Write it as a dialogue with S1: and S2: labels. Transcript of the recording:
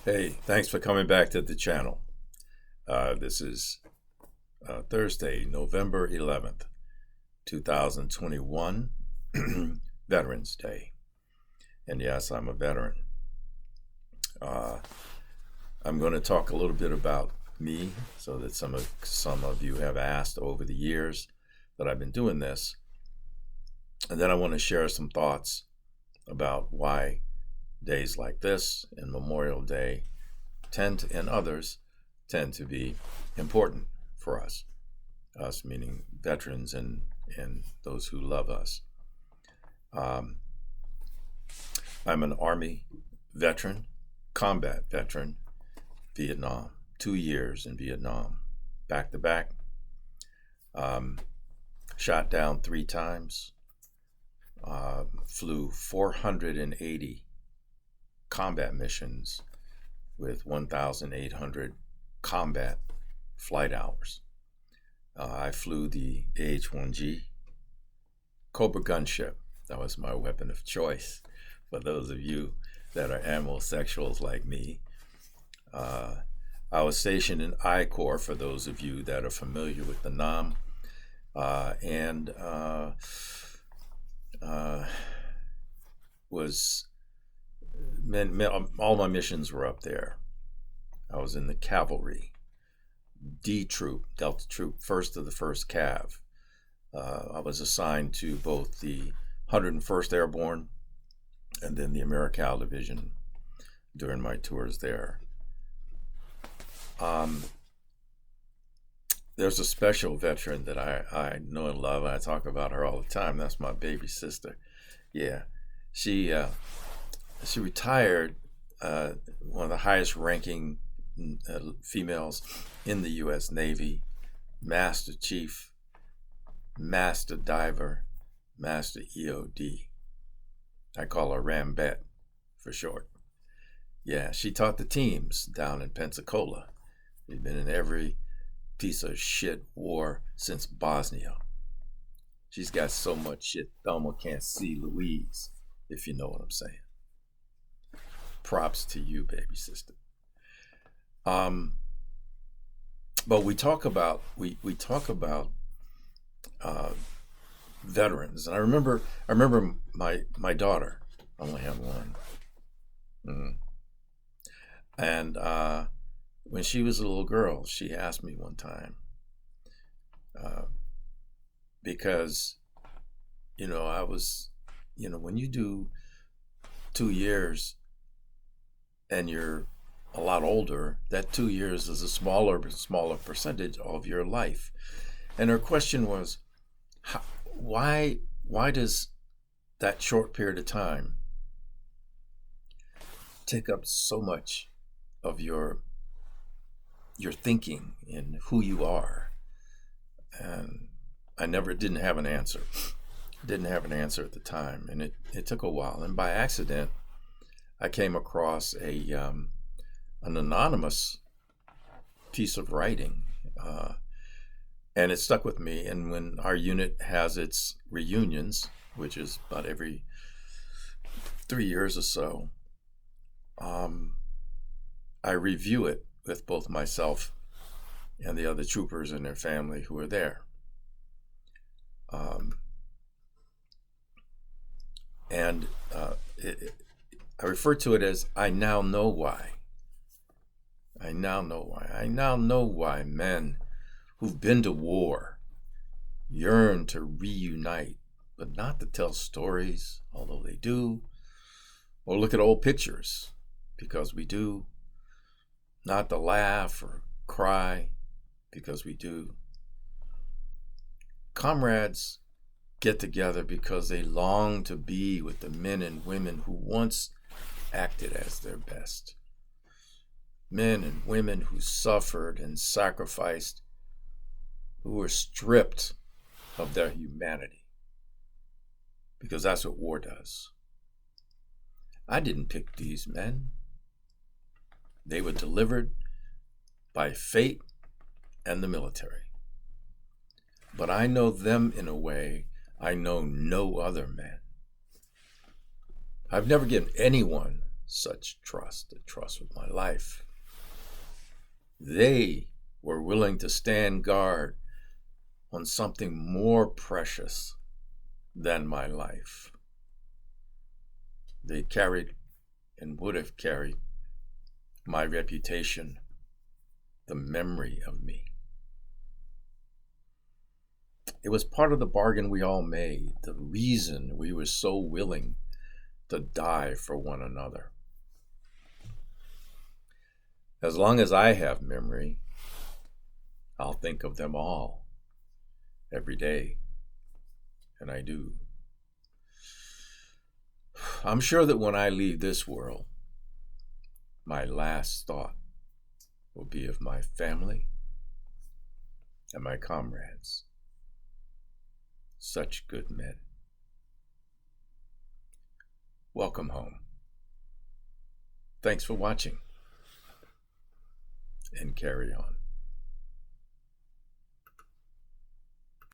S1: Hey, thanks for coming back to the channel. This is Thursday, November 11th, 2021, Veterans Day. And yes, I'm a veteran. Uh, I'm going to talk a little bit about me so that some of you have asked over the years that I've been doing this. And then I want to share some thoughts about why days like this and Memorial Day and others tend to be important for us meaning veterans and those who love us. I'm an Army veteran, combat veteran, Vietnam, 2 years in Vietnam, back to back, shot down 3 times, flew 480 combat missions with 1,800 combat flight hours. I flew the AH-1G Cobra gunship. That was my weapon of choice. For those of you that are ammo-sexuals like me, I was stationed in I Corps, for those of you that are familiar with the NAM, and all my missions were up there. I was in the cavalry, D Troop, Delta Troop, first of the 1st Cav. I was assigned to both the 101st Airborne and then the AmeriCal Division during my tours there. There's a special veteran that I know and love, and I talk about her all the time. That's my baby sister. Yeah, she retired, one of the highest ranking females in the U.S. Navy, Master Chief, Master Diver, Master EOD. I call her Rambet for short. Yeah, she taught the teams down in Pensacola. We've been in every piece of shit war since Bosnia. She's got so much shit Thelma can't see Louise, if you know what I'm saying. Props to you, baby sister. But we talk about veterans, and I remember my daughter. I only have one, and when she was a little girl, she asked me one time, because I was, when you do 2 years and you're a lot older, that 2 years is a smaller percentage of your life. And her question was, why does that short period of time take up so much of your thinking and who you are? And I didn't have an answer. Didn't have an answer at the time, and it took a while. And by accident, I came across an anonymous piece of writing, and it stuck with me. And when our unit has its reunions, which is about every 3 years or so, I review it with both myself and the other troopers and their family who are there. I refer to it as, I now know why. I now know why. I now know why men who've been to war yearn to reunite, but not to tell stories, although they do, or look at old pictures, because we do, not to laugh or cry, because we do. Comrades get together because they long to be with the men and women who once acted as their best. Men and women who suffered and sacrificed, who were stripped of their humanity, because that's what war does. I didn't pick these men. They were delivered by fate and the military. But I know them in a way I know no other man. I've never given anyone such trust, a trust with my life. They were willing to stand guard on something more precious than my life. They carried and would have carried my reputation, the memory of me. It was part of the bargain we all made, the reason we were so willing to die for one another. As long as I have memory, I'll think of them all every day, and I do. I'm sure that when I leave this world, my last thought will be of my family and my comrades. Such good men. Welcome home. Thanks for watching, and carry on.